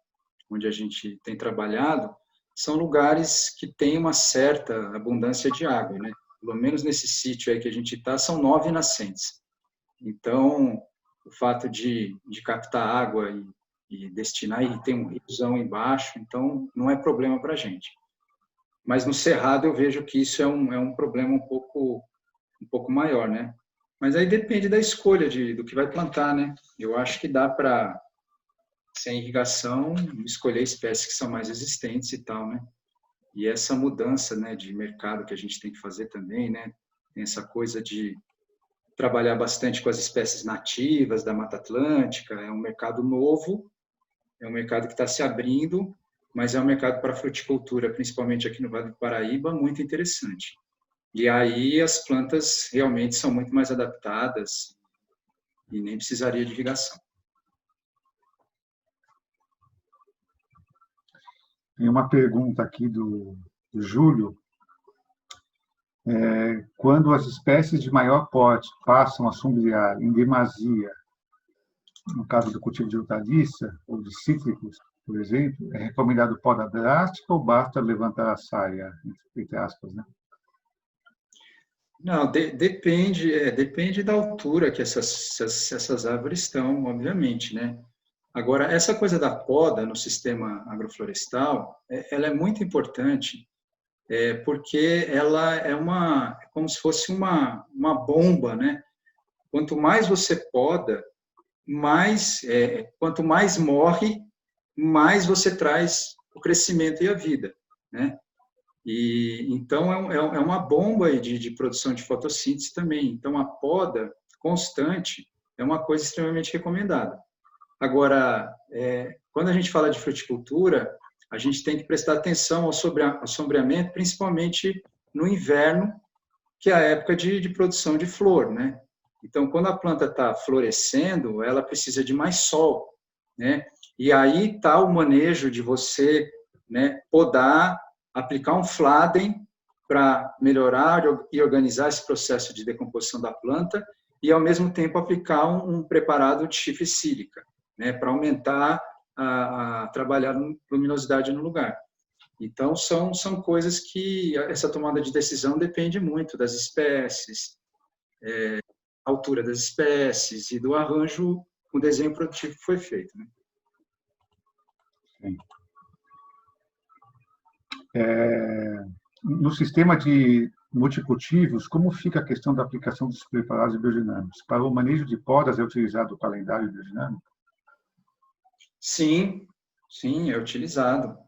onde a gente tem trabalhado, são lugares que têm uma certa abundância de água, né? Pelo menos nesse sítio aí que a gente está, são 9 nascentes. Então, o fato de captar água e destinar, e tem um riozão embaixo, então não é problema para a gente. Mas no Cerrado eu vejo que isso é um problema um pouco maior, né? Mas aí depende da escolha do que vai plantar, né? Eu acho que dá para, sem irrigação, escolher espécies que são mais resistentes e tal, né? E essa mudança, né, de mercado que a gente tem que fazer também, né, tem essa coisa de trabalhar bastante com as espécies nativas da Mata Atlântica, é um mercado novo, é um mercado que está se abrindo, mas é um mercado para fruticultura, principalmente aqui no Vale do Paraíba, muito interessante. E aí as plantas realmente são muito mais adaptadas e nem precisaria de irrigação. Tem uma pergunta aqui do Júlio. Quando as espécies de maior porte passam a sombrear em demasia, no caso do cultivo de hortaliça ou de cítricos, por exemplo, é recomendado poda drástica ou basta levantar a saia, entre aspas, né? Não, depende da altura que essas árvores estão, obviamente, né? Agora, essa coisa da poda no sistema agroflorestal, ela é muito importante, porque ela é como se fosse uma bomba, né? Quanto mais você poda, quanto mais morre, mais você traz o crescimento e a vida, né? E então é uma bomba de produção de fotossíntese também. Então a poda constante é uma coisa extremamente recomendada. Agora, quando a gente fala de fruticultura, a gente tem que prestar atenção ao sombreamento, principalmente no inverno, que é a época de produção de flor, né? Então, quando a planta está florescendo, ela precisa de mais sol, né? E aí está o manejo de você, né, podar, aplicar um Fladen para melhorar e organizar esse processo de decomposição da planta e, ao mesmo tempo, aplicar um preparado de chifre sílica, né, para aumentar trabalhar a luminosidade no lugar. Então, são coisas que essa tomada de decisão depende muito das espécies, altura das espécies e do arranjo, o desenho produtivo que foi feito, né? No sistema de multicultivos, como fica a questão da aplicação dos preparados biodinâmicos? Para o manejo de podas é utilizado o calendário biodinâmico? Sim, sim, é utilizado.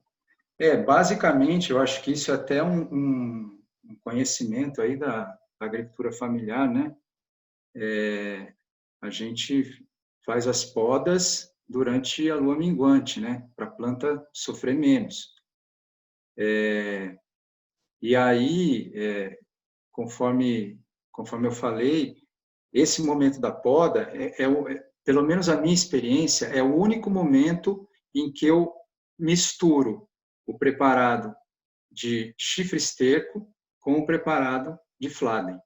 Basicamente, eu acho que isso é até um conhecimento aí da agricultura familiar, né? A gente faz as podas durante a lua minguante, né? Para a planta sofrer menos. E aí, conforme eu falei, esse momento da poda, pelo menos a minha experiência, é o único momento em que eu misturo o preparado de chifre esterco com o preparado de Fladen,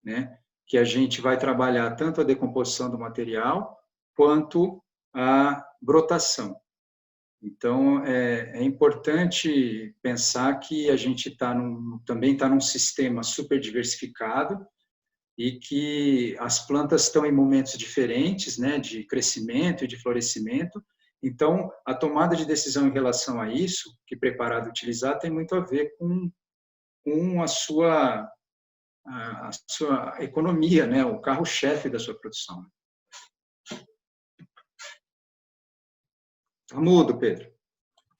né? Que a gente vai trabalhar tanto a decomposição do material quanto a brotação. Então, é importante pensar que a gente também está num sistema super diversificado e que as plantas estão em momentos diferentes, né, de crescimento e de florescimento. Então, a tomada de decisão em relação a isso, que preparado utilizar, tem muito a ver com a sua economia, né, o carro-chefe da sua produção. Está mudo, Pedro.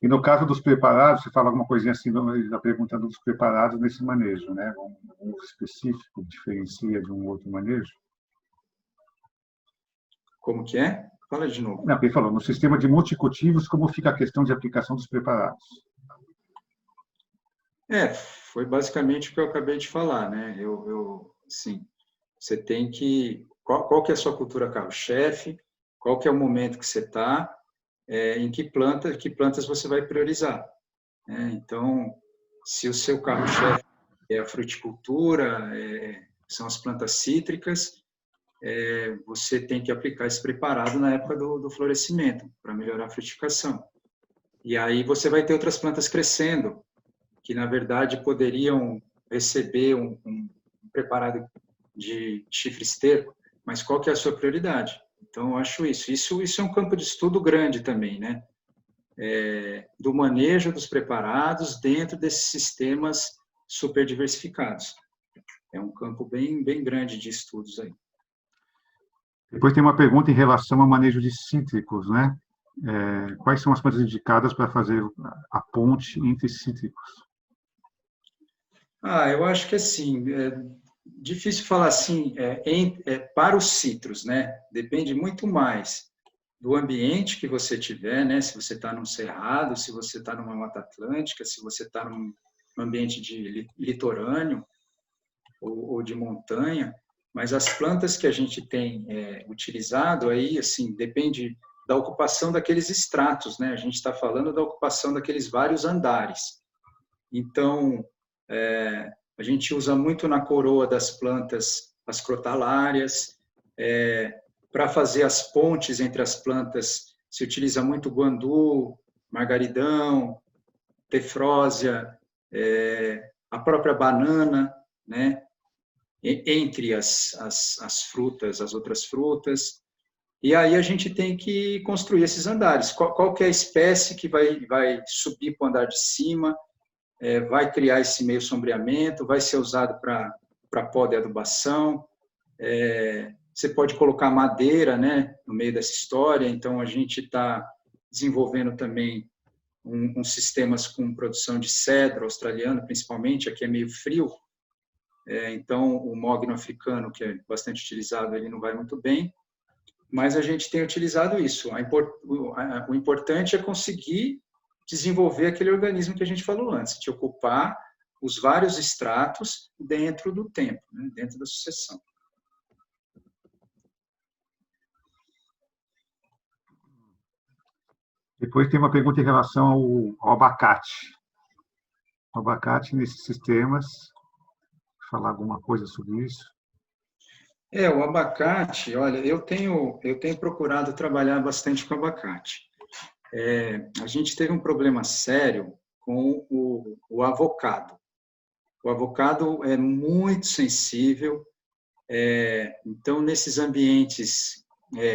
E no caso dos preparados, você fala alguma coisinha assim, da pergunta dos preparados nesse manejo, né? Um uso específico diferencia de um outro manejo? Como que é? Fala de novo. Não, ele falou, no sistema de multicultivos, como fica a questão de aplicação dos preparados? Foi basicamente o que eu acabei de falar, né? Sim, você tem que... Qual que é a sua cultura carro-chefe? Qual que é o momento que você está? Em que plantas você vai priorizar? Então, se o seu carro-chefe é a fruticultura, são as plantas cítricas, você tem que aplicar esse preparado na época do florescimento, para melhorar a frutificação. E aí você vai ter outras plantas crescendo, que na verdade poderiam receber um preparado de chifre esterco, mas qual que é a sua prioridade? Então, eu acho isso. Isso é um campo de estudo grande também, né? Do manejo dos preparados dentro desses sistemas super diversificados. É um campo bem grande de estudos aí. Depois tem uma pergunta em relação ao manejo de cítricos, né? Quais são as plantas indicadas para fazer a ponte entre cítricos? Eu acho que assim, é difícil falar assim, para os citros, né? Depende muito mais do ambiente que você tiver, né? Se você está num cerrado, se você está numa mata atlântica, se você está num ambiente de litorâneo ou de montanha, mas as plantas que a gente tem utilizado aí, assim, depende da ocupação daqueles estratos, né? A gente está falando da ocupação daqueles vários andares. Então, a gente usa muito na coroa das plantas as crotalárias. Para fazer as pontes entre as plantas, se utiliza muito guandu, margaridão, tefrósia, a própria banana, né? Entre as frutas, as outras frutas. E aí a gente tem que construir esses andares. Qual que é a espécie que vai subir para o andar de cima, vai criar esse meio sombreamento, vai ser usado para pó de adubação. Você pode colocar madeira, né, no meio dessa história. Então, a gente está desenvolvendo também uns sistemas com produção de cedro australiano, principalmente, aqui é meio frio, então o mogno africano, que é bastante utilizado, ele não vai muito bem, mas a gente tem utilizado isso. O importante é conseguir desenvolver aquele organismo que a gente falou antes, de ocupar os vários estratos dentro do tempo, né, dentro da sucessão. Depois tem uma pergunta em relação ao abacate. O abacate nesses sistemas, falar alguma coisa sobre isso? O abacate, olha, eu tenho procurado trabalhar bastante com abacate. A gente teve um problema sério com o avocado. O avocado é muito sensível, então, nesses ambientes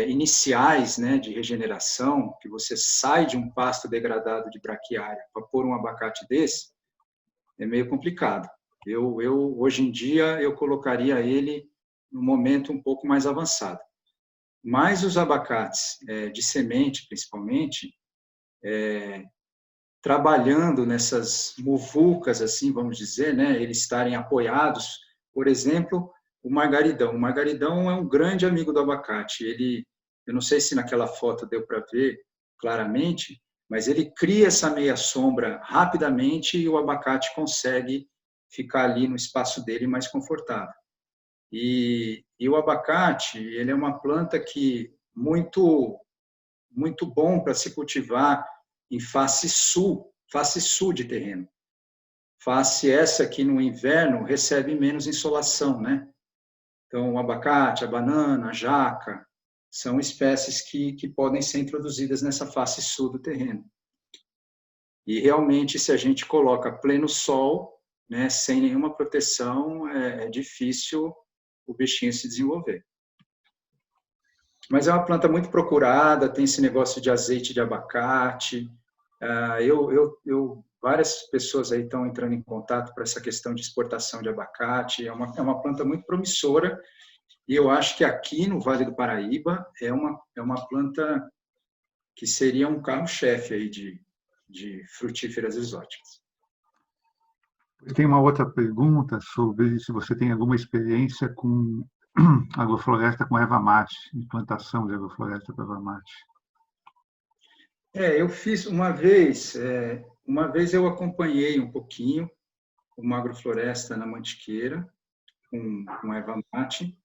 iniciais, né, de regeneração, que você sai de um pasto degradado de braquiária para pôr um abacate desse, é meio complicado. Hoje em dia, eu colocaria ele num momento um pouco mais avançado. Mas os abacates de semente, principalmente, trabalhando nessas muvucas, assim, vamos dizer, né, eles estarem apoiados, por exemplo, o margaridão. O margaridão é um grande amigo do abacate. Eu não sei se naquela foto deu para ver claramente, mas ele cria essa meia sombra rapidamente e o abacate consegue ficar ali no espaço dele mais confortável. E o abacate, ele é uma planta que muito bom para se cultivar em face sul de terreno. Face essa que no inverno recebe menos insolação, né? Então, o abacate, a banana, a jaca, são espécies que podem ser introduzidas nessa face sul do terreno. E realmente, se a gente coloca pleno sol, né, sem nenhuma proteção, é difícil o bichinho se desenvolver. Mas é uma planta muito procurada, tem esse negócio de azeite de abacate. Várias pessoas aí estão entrando em contato para essa questão de exportação de abacate. É uma planta muito promissora e eu acho que aqui no Vale do Paraíba é uma planta que seria um carro-chefe aí de frutíferas exóticas. Tem uma outra pergunta sobre se você tem alguma experiência com agrofloresta com erva mate, implantação de agrofloresta com erva mate. Eu fiz uma vez eu acompanhei um pouquinho uma agrofloresta na Mantiqueira, com erva mate.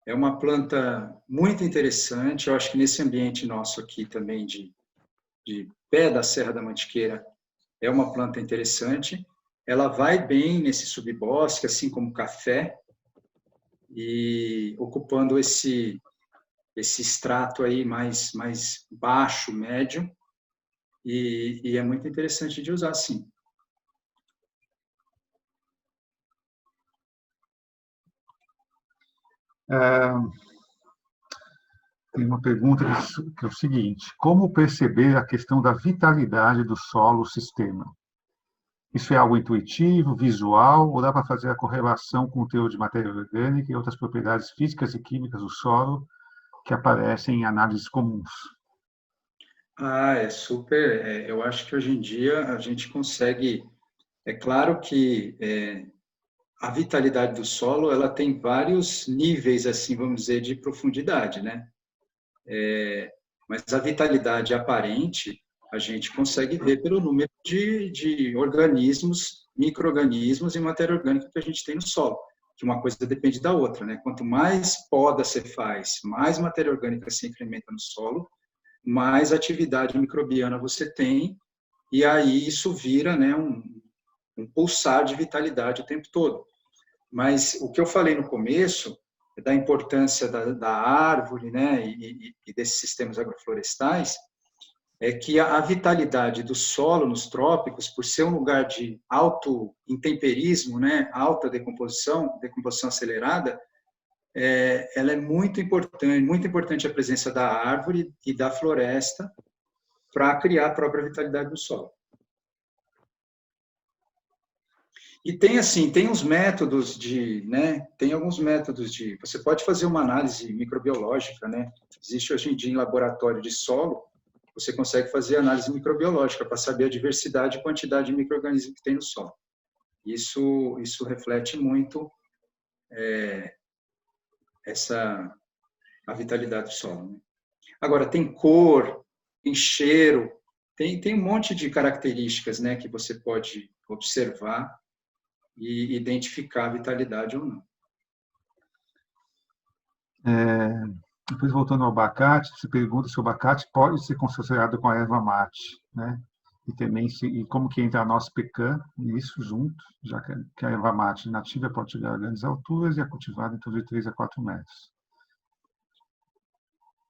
É uma planta muito interessante, eu acho que nesse ambiente nosso aqui também de pé da Serra da Mantiqueira, é uma planta interessante. Ela vai bem nesse subbosque, assim como o café, e ocupando esse extrato aí mais baixo, médio, e é muito interessante de usar, sim. Tem uma pergunta que é o seguinte: como perceber a questão da vitalidade do solo sistema? Isso é algo intuitivo, visual, ou dá para fazer a correlação com o teor de matéria orgânica e outras propriedades físicas e químicas do solo que aparecem em análises comuns? É super. Eu acho que hoje em dia a gente consegue. É claro que a vitalidade do solo, ela tem vários níveis, assim, vamos dizer, de profundidade, né? Mas a vitalidade aparente, a gente consegue ver pelo número de organismos, micro-organismos e matéria orgânica que a gente tem no solo, que uma coisa depende da outra, né? Quanto mais poda você faz, mais matéria orgânica se incrementa no solo, mais atividade microbiana você tem, e aí isso vira, né, um pulsar de vitalidade o tempo todo. Mas o que eu falei no começo, da importância da árvore, né, e desses sistemas agroflorestais, é que a vitalidade do solo nos trópicos, por ser um lugar de alto intemperismo, né, alta decomposição acelerada, ela é muito importante a presença da árvore e da floresta para criar a própria vitalidade do solo. E tem assim, tem uns métodos tem alguns métodos você pode fazer uma análise microbiológica, né? Existe hoje em dia em laboratório de solo, você consegue fazer análise microbiológica para saber a diversidade e quantidade de micro-organismos que tem no solo. Isso reflete muito a vitalidade do solo, né? Agora, tem cor, tem cheiro, tem um monte de características, né, que você pode observar e identificar a vitalidade ou não. Depois, voltando ao abacate, você pergunta se o abacate pode ser considerado com a erva mate, né? E também e como que entra a nossa pecan, isso junto, já que a erva mate nativa pode chegar a grandes alturas e a cultivada em torno de 3 a 4 metros.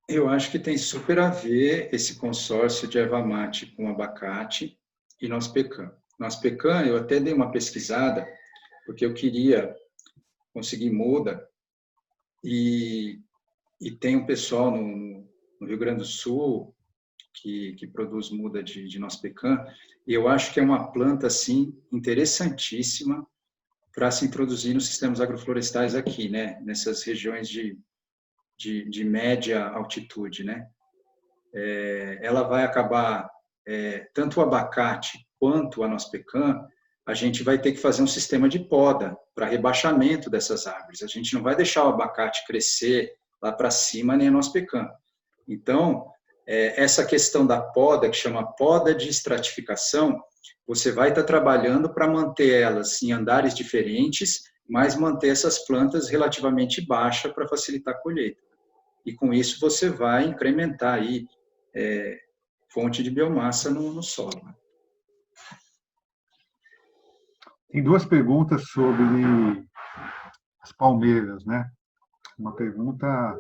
Eu acho que tem super a ver esse consórcio de erva mate com abacate e nosso pecan. Nosso pecan, eu até dei uma pesquisada, porque eu queria conseguir muda, e tem um pessoal no Rio Grande do Sul que produz muda de nosso pecan, e eu acho que é uma planta assim interessantíssima para se introduzir nos sistemas agroflorestais aqui, né? Nessas regiões de média altitude, né? Ela vai acabar, tanto o abacate quanto a nossa pecan, a gente vai ter que fazer um sistema de poda para rebaixamento dessas árvores. A gente não vai deixar o abacate crescer lá para cima, nem a nossa pecan. Então, essa questão da poda, que chama poda de estratificação, você vai estar trabalhando para manter elas em andares diferentes, mas manter essas plantas relativamente baixas para facilitar a colheita. E com isso você vai incrementar aí fonte de biomassa no solo. Tem duas perguntas sobre as palmeiras, né? Uma pergunta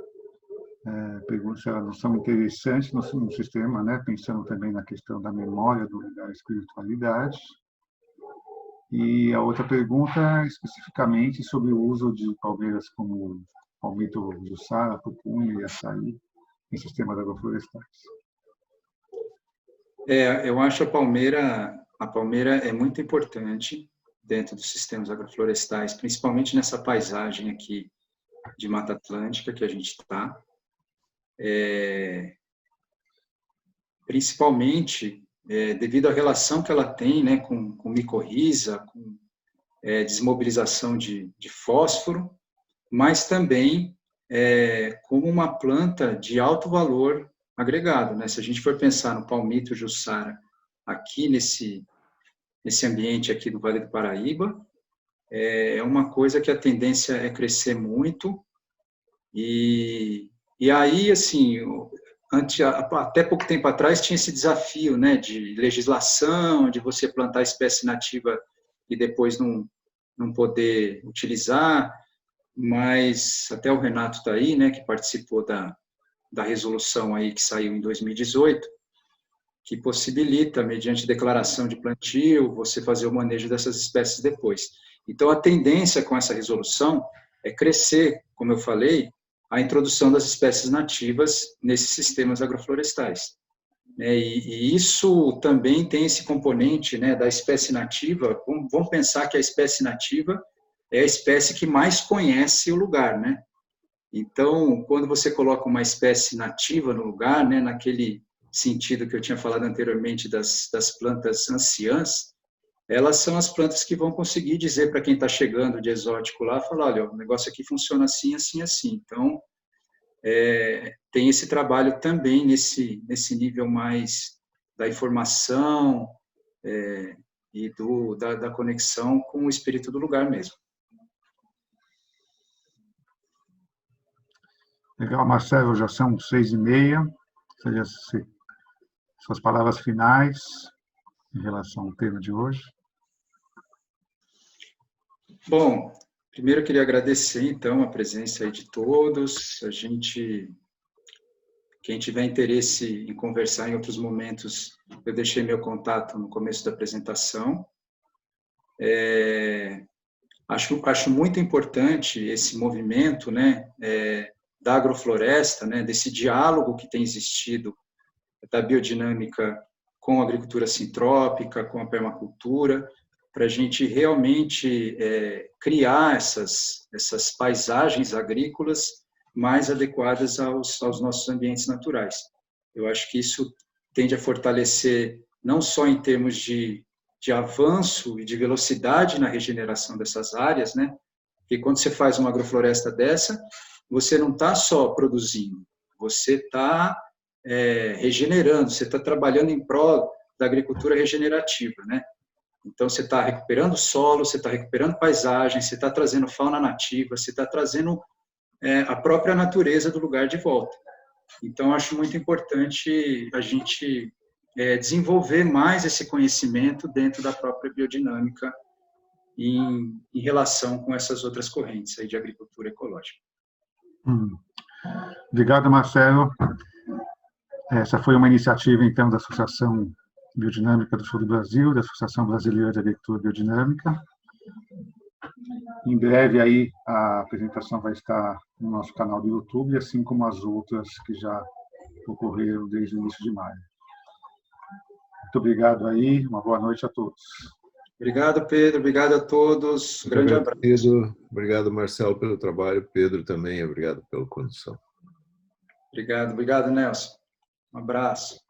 se elas não são interessantes no sistema, né? Pensando também na questão da memória, da espiritualidade. E a outra pergunta especificamente sobre o uso de palmeiras como palmito jussara, pupunha e açaí em sistemas agroflorestais. Eu acho a palmeira é muito importante dentro dos sistemas agroflorestais, principalmente nessa paisagem aqui de Mata Atlântica que a gente está. Principalmente devido à relação que ela tem, né, com micorriza, com desmobilização de fósforo, mas também como uma planta de alto valor agregado, né? Se a gente for pensar no palmito jussara aqui nesse ambiente aqui do Vale do Paraíba, é uma coisa que a tendência é crescer muito, e aí, assim, até pouco tempo atrás tinha esse desafio, né, de legislação, de você plantar espécie nativa e depois não poder utilizar, mas até o Renato está aí, né, que participou da resolução aí que saiu em 2018, que possibilita, mediante declaração de plantio, você fazer o manejo dessas espécies depois. Então, a tendência com essa resolução é crescer, como eu falei, a introdução das espécies nativas nesses sistemas agroflorestais. E isso também tem esse componente, né, da espécie nativa. Vamos pensar que a espécie nativa é a espécie que mais conhece o lugar, né? Então, quando você coloca uma espécie nativa no lugar, né, naquele sentido que eu tinha falado anteriormente das plantas anciãs, elas são as plantas que vão conseguir dizer para quem está chegando de exótico lá, falar, olha, o negócio aqui funciona assim, assim, assim. Então, tem esse trabalho também nesse nível mais da informação e da conexão com o espírito do lugar mesmo. Legal, Marcelo, já são 6h30. Seria suas palavras finais em relação ao tema de hoje. Bom, primeiro eu queria agradecer, então, a presença aí de todos. Quem tiver interesse em conversar em outros momentos, eu deixei meu contato no começo da apresentação. Acho muito importante esse movimento, né, da agrofloresta, né, desse diálogo que tem existido da biodinâmica com a agricultura sintrópica, com a permacultura, para a gente realmente criar essas paisagens agrícolas mais adequadas aos nossos ambientes naturais. Eu acho que isso tende a fortalecer, não só em termos de avanço e de velocidade na regeneração dessas áreas, né? Porque quando você faz uma agrofloresta dessa, você não está só produzindo, você está regenerando, você está trabalhando em prol da agricultura regenerativa, né? Então, você está recuperando solo, você está recuperando paisagem, você está trazendo fauna nativa, você está trazendo a própria natureza do lugar de volta. Então, acho muito importante a gente desenvolver mais esse conhecimento dentro da própria biodinâmica em relação com essas outras correntes aí de agricultura ecológica. Obrigado, Marcelo. Essa foi uma iniciativa, então, da Associação Biodinâmica do Sul do Brasil, da Associação Brasileira de Agricultura Biodinâmica. Em breve, aí, a apresentação vai estar no nosso canal do YouTube, assim como as outras que já ocorreram desde o início de maio. Muito obrigado aí, uma boa noite a todos. Obrigado, Pedro, obrigado a todos, grande abraço. Obrigado, Marcelo, pelo trabalho, Pedro também, obrigado pela condução. Obrigado, Nelson. Um abraço.